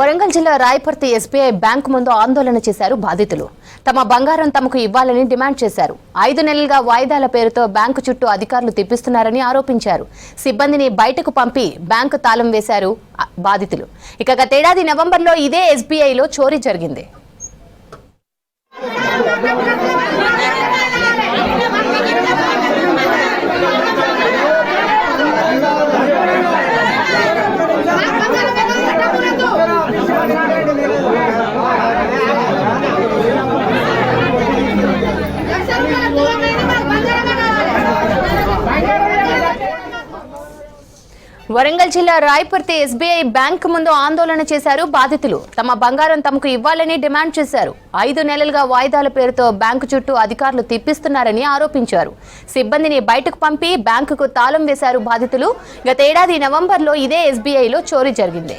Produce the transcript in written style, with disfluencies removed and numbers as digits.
వరంగల్ జిల్లా Rayaparthi SBI bank ముందు ఆందోళన చేశారు బాధితులు. తమ బంగారం తమకు ఇవ్వాలని డిమాండ్ చేశారు. 5 నెలలుగా వాయిదాల పేరుతో బ్యాంకు చుట్టూ అధికారులు తిప్పిస్తున్నారని ఆరోపించారు. సిబ్బందిని బయటకు పంపి బ్యాంకు తాళం వేశారు బాధితులు. ఇక గతేడాది నవంబర్లో ఇదే ఎస్బీఐలో చోరీ జరిగింది. వరంగల్ జిల్లా రాయపర్తి ఎస్బీఐ బ్యాంక్ ముందు ఆందోళన చేశారు బాధితులు. తమ బంగారం తమకు ఇవ్వాలని డిమాండ్ చేశారు. 5 నెలలుగా వాయిదాల పేరుతో బ్యాంకు చుట్టూ అధికారులు తిప్పిస్తున్నారని ఆరోపించారు. సిబ్బందిని బయటకు పంపి బ్యాంకుకు తాళం వేశారు బాధితులు. గతేడాది నవంబర్లో ఇదే ఎస్బీఐలో చోరీ జరిగింది.